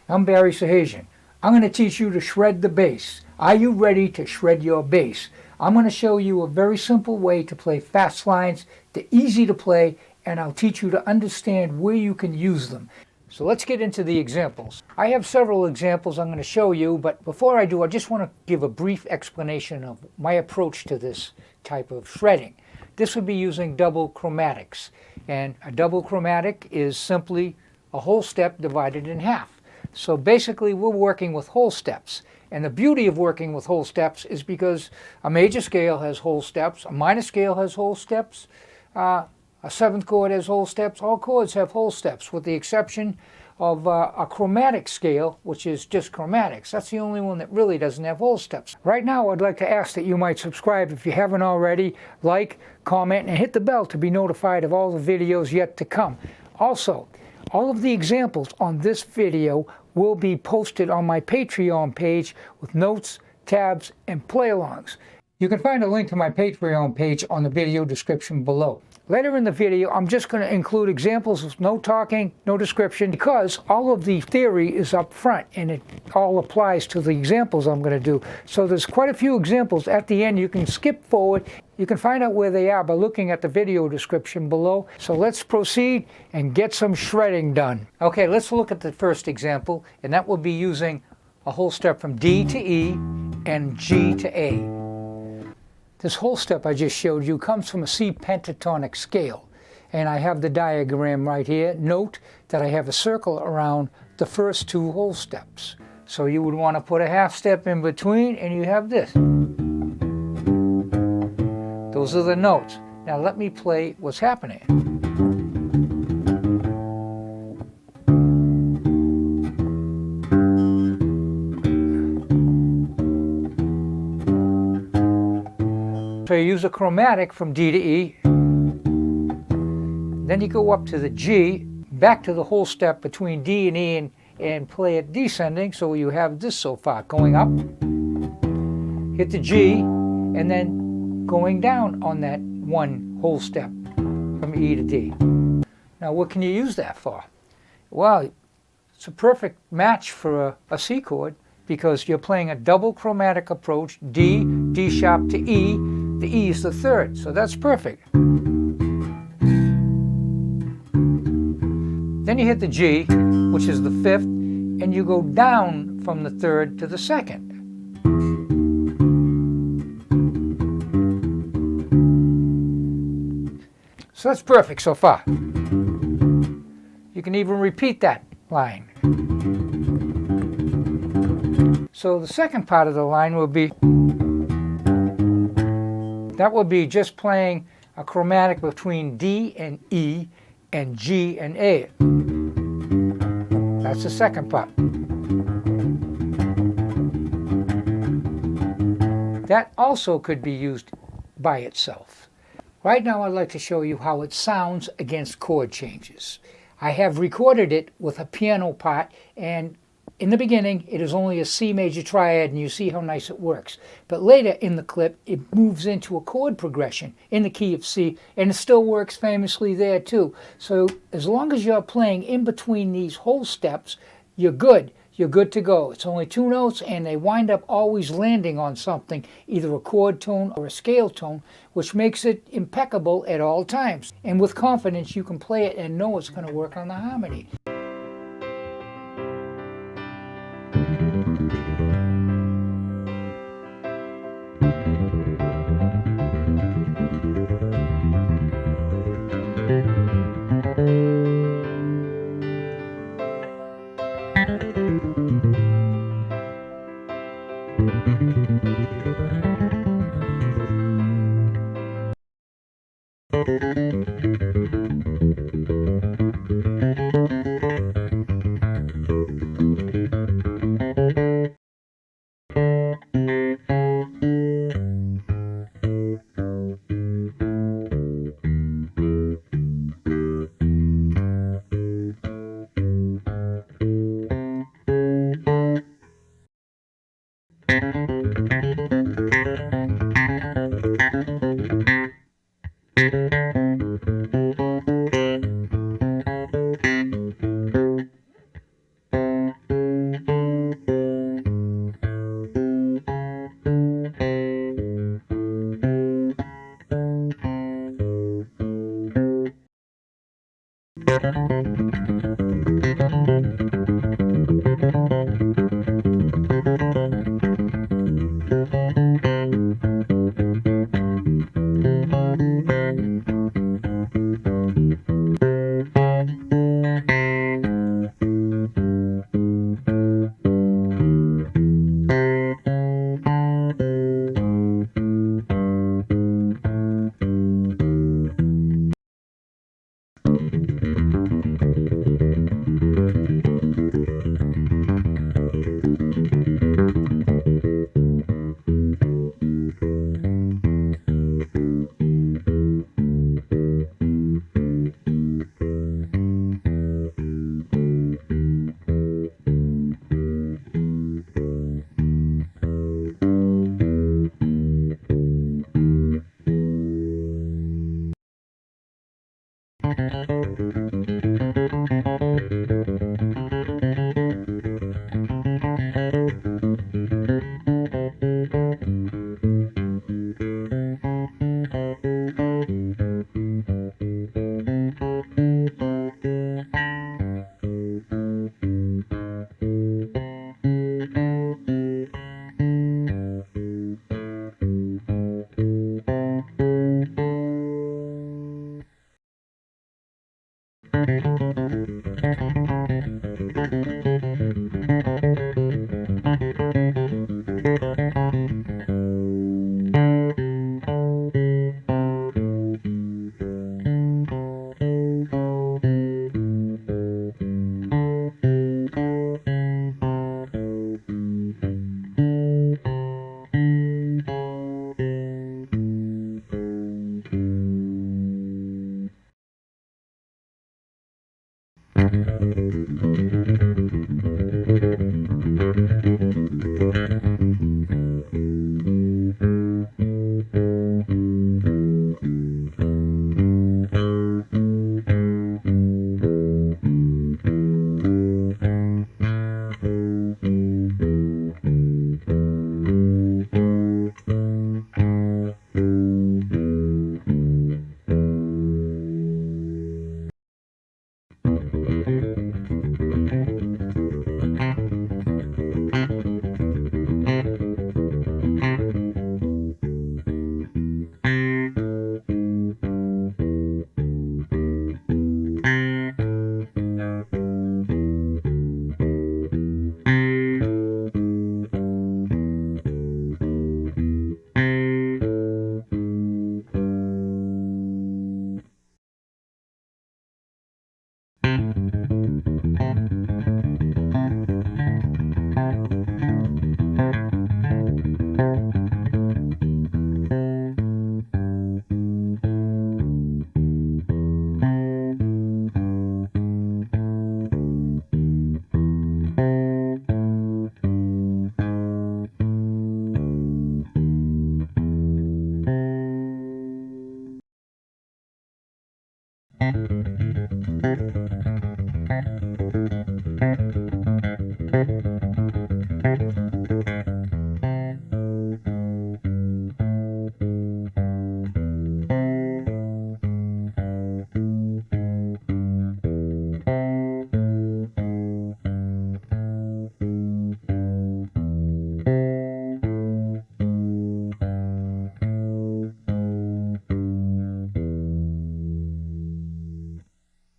I'm Barry Sahajian. I'm going to teach you to shred the bass. Are you ready to shred your bass? I'm going to show you a very simple way to play fast lines. They're easy to play, and I'll teach you to understand where you can use them. So let's get into the examples. I have several examples I'm going to show you, but before I do, I just want to give a brief explanation of my approach to this type of shredding. This would be using double chromatics, and a double chromatic is simply a whole step divided in half. So basically we're working with whole steps, and the beauty of working with whole steps is because a major scale has whole steps, a minor scale has whole steps, a seventh chord has whole steps. All chords have whole steps, with the exception of a chromatic scale, which is just chromatics. That's the only one that really doesn't have whole steps. Right now, I'd like to ask that you might subscribe if you haven't already, like, comment, and hit the bell to be notified of all the videos yet to come. Also, all of the examples on this video will be posted on my Patreon page with notes, tabs, and play-alongs. You can find a link to my Patreon page on the video description below. Later in the video, I'm just going to include examples with no talking, no description, because all of the theory is up front and it all applies to the examples I'm going to do. So there's quite a few examples at the end. You can skip forward. You can find out where they are by looking at the video description below. So let's proceed and get some shredding done. Okay, let's look at the first example, and that will be using a whole step from D to E and G to A. This whole step I just showed you comes from a C pentatonic scale, and I have the diagram right here. Note that I have a circle around the first two whole steps. So you would want to put a half step in between, and you have this. Those are the notes. Now let me play what's happening. So you use a chromatic from D to E, then you go up to the G, back to the whole step between D and E, and play it descending, so you have this so far, going up, hit the G, and then going down on that one whole step from E to D. Now what can you use that for? Well, it's a perfect match for a C chord, because you're playing a double chromatic approach, D, D sharp to E. The E is the third, so that's perfect. Then you hit the G, which is the fifth, and you go down from the third to the second. So that's perfect so far. You can even repeat that line. So the second part of the line will be, that will be just playing a chromatic between D and E and G and A. That's the second part. That also could be used by itself. Right now I'd like to show you how it sounds against chord changes. I have recorded it with a piano part, and in the beginning, it is only a C major triad, and you see how nice it works. But later in the clip, it moves into a chord progression in the key of C, and it still works famously there too. So as long as you're playing in between these whole steps, you're good. You're good to go. It's only two notes, and they wind up always landing on something, either a chord tone or a scale tone, which makes it impeccable at all times. And with confidence, you can play it and know it's going to work on the harmony.